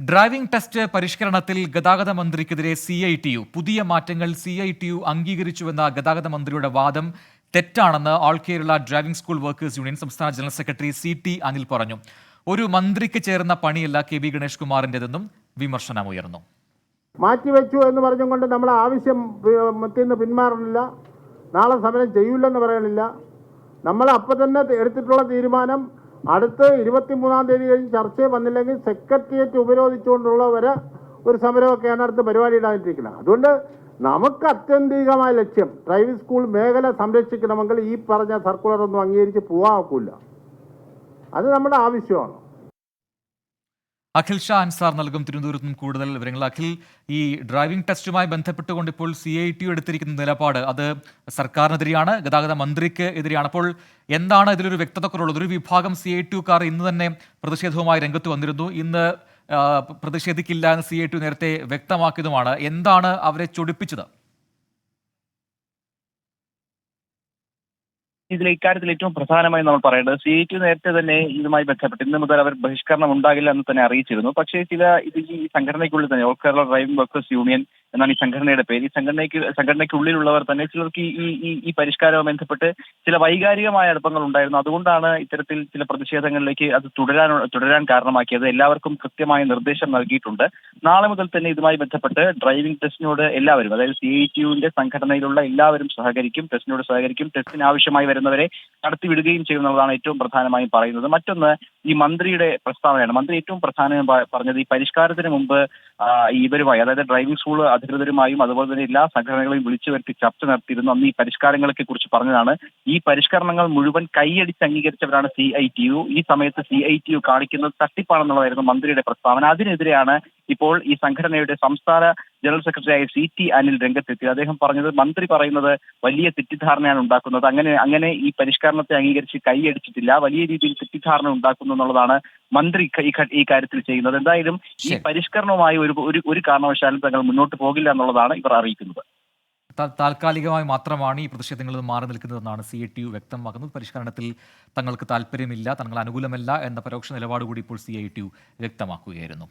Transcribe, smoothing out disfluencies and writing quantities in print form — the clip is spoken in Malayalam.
ഡ്രൈവിംഗ് ടെസ്റ്റ് പരിഷ്കരണത്തിൽ ഗതാഗത മന്ത്രിക്കെതിരെ CITU പുതിയ മാറ്റങ്ങൾ CITU അംഗീകരിച്ചുവെന്ന ഗതാഗത മന്ത്രിയുടെ വാദം തെറ്റാണെന്ന് all Kerala driving school workers union സംസ്ഥാന ജനറൽ സെക്രട്ടറി CT അനിൽ പറഞ്ഞു. ഒരു മന്ത്രിക്ക് ചേർന്ന പണിയല്ല KB ഗണേഷ് കുമാറിന്റേതെന്നും വിമർശനമുയർന്നു. മാറ്റിവെച്ചു എന്ന് പറഞ്ഞുകൊണ്ട് നമ്മൾ ആവശ്യം പിന്മാറുന്നില്ല, നാളെ സമരം ചെയ്യില്ലെന്ന് പറയണില്ല. നമ്മൾ അപ്പം തന്നെ എടുത്തിട്ടുള്ള തീരുമാനം അടുത്ത 23-ാം തീയതി കഴിഞ്ഞ് ചർച്ച വന്നില്ലെങ്കിൽ സെക്രട്ടേറിയറ്റ് ഉപരോധിച്ചുകൊണ്ടുള്ളവരെ ഒരു സമരമൊക്കെയാണ് അടുത്ത പരിപാടി ഇടാനിരിക്കുന്നത്. അതുകൊണ്ട് നമുക്ക് ആത്യന്തികമായ ലക്ഷ്യം ഡ്രൈവിംഗ് സ്കൂൾ മേഖല സംരക്ഷിക്കണമെങ്കിൽ ഈ പറഞ്ഞ സർക്കുലർ ഒന്നും അംഗീകരിച്ച് പോകാൻ ഒക്കില്ല. അത് നമ്മുടെ ആവശ്യമാണ്. അഖിൽ ഷാ അൻസാർ നൽകും തിരുവനന്തപുരത്ത് നിന്നും കൂടുതൽ വിവരങ്ങൾ. അഖിൽ, ഈ ഡ്രൈവിംഗ് ടെസ്റ്റുമായി ബന്ധപ്പെട്ടുകൊണ്ട് ഇപ്പോൾ CITU എടുത്തിരിക്കുന്ന നിലപാട് അത് സർക്കാരിനെതിരെയാണ്, ഗതാഗത മന്ത്രിക്ക് എതിരെയാണ്. അപ്പോൾ എന്താണ് ഇതിലൊരു വ്യക്തത കുറവുള്ളത്? ഒരു വിഭാഗം CITUക്കാർ ഇന്ന് തന്നെ പ്രതിഷേധവുമായി രംഗത്ത് വന്നിരുന്നു. ഇന്ന് പ്രതിഷേധിക്കില്ല എന്ന് CITU നേരത്തെ വ്യക്തമാക്കിയതുമാണ്. എന്താണ് അവരെ ചൊടിപ്പിച്ചത്? ഇക്കാര്യത്തിൽ ഏറ്റവും പ്രധാനമായി നമ്മൾ പറയേണ്ടത് CITU നേരത്തെ തന്നെ ഇതുമായി ബന്ധപ്പെട്ട് ഇന്ന് മുതൽ അവർ ബഹിഷ്കരണം ഉണ്ടാകില്ല എന്ന് തന്നെ അറിയിച്ചിരുന്നു. പക്ഷേ ഈ സംഘടനയ്ക്കുള്ളിൽ തന്നെ all Kerala driving workers union എന്നാണ് ഈ സംഘടനയുടെ പേര്. ഈ സംഘടനയ്ക്കുള്ളിലുള്ളവർ തന്നെ ചിലർക്ക് ഈ പരിഷ്കാരവുമായി ബന്ധപ്പെട്ട് ചില വൈകാരികമായ അടുപ്പങ്ങൾ ഉണ്ടായിരുന്നു. അതുകൊണ്ടാണ് ഇത്തരത്തിൽ ചില പ്രതിഷേധങ്ങളിലേക്ക് അത് തുടരാൻ കാരണമാക്കിയത്. എല്ലാവർക്കും കൃത്യമായ നിർദ്ദേശം നൽകിയിട്ടുണ്ട്. നാളെ മുതൽ തന്നെ ഇതുമായി ബന്ധപ്പെട്ട് ഡ്രൈവിംഗ് ടെസ്റ്റിനോട് എല്ലാവരും, അതായത് CITUവിന്റെ സംഘടനയിലുള്ള എല്ലാവരും ടെസ്റ്റിനോട് സഹകരിക്കും. ടെസ്റ്റിന് ആവശ്യമായി വരുന്നവരെ കടത്തിവിടുകയും ചെയ്യുന്നതാണ് ഏറ്റവും പ്രധാനമായും പറയുന്നത്. മറ്റൊന്ന് ഈ മന്ത്രിയുടെ പ്രസ്താവനയാണ്. മന്ത്രി ഏറ്റവും പ്രധാനമായും പറഞ്ഞത് ഈ പരിഷ്കാരത്തിന് മുമ്പ് ഇവരുമായി, അതായത് ഡ്രൈവിംഗ് സ്കൂൾ അധികൃതരുമായും അതുപോലെ തന്നെ എല്ലാ സംഘടനകളെയും വിളിച്ചു വരുത്തി ചർച്ച നടത്തിയിരുന്നു. അന്ന് ഈ പരിഷ്കാരങ്ങളെ കുറിച്ച് പറഞ്ഞതാണ്. ഈ പരിഷ്കരണങ്ങൾ മുഴുവൻ കൈയടിച്ച് അംഗീകരിച്ചവരാണ് CITU. ഈ സമയത്ത് CITU കാണിക്കുന്നത് തട്ടിപ്പാണെന്നുള്ളതായിരുന്നു മന്ത്രിയുടെ പ്രസ്താവന. അതിനെതിരെയാണ് ഇപ്പോൾ ഈ സംഘടനയുടെ സംസ്ഥാന ജനറൽ സെക്രട്ടറിയായ CT അനിൽ രംഗത്തെത്തിയത്. അദ്ദേഹം പറഞ്ഞത് മന്ത്രി പറയുന്നത് വലിയ തെറ്റിദ്ധാരണയാണ് ഉണ്ടാക്കുന്നത്. അങ്ങനെ ഈ പരിഷ്കരണത്തെ അംഗീകരിച്ച് കൈയടിച്ചിട്ടില്ല, വലിയ രീതിയിൽ തെറ്റിദ്ധാരണ ഉണ്ടാക്കുന്നു എന്നുള്ളതാണ് മന്ത്രി ഈ കാര്യത്തിൽ ചെയ്യുന്നത്. എന്തായാലും ഈ പരിഷ്കരണവുമായി ഒരു കാരണവശാലും തങ്ങൾ മുന്നോട്ട് പോകില്ല എന്നുള്ളതാണ് ഇവർ അറിയിക്കുന്നത്. താൽക്കാലികമായി മാത്രമാണ് ഈ പ്രതിഷേധങ്ങളിൽ മാറി നിൽക്കുന്നതെന്നാണ് CITU വ്യക്തമാക്കുന്നത്. പരിഷ്കരണത്തിൽ തങ്ങൾക്ക് താല്പര്യമില്ല, തങ്ങൾ അനുകൂലമല്ല എന്ന പരോക്ഷ നിലപാട് കൂടി ഇപ്പോൾ CITU വ്യക്തമാക്കുകയായിരുന്നു.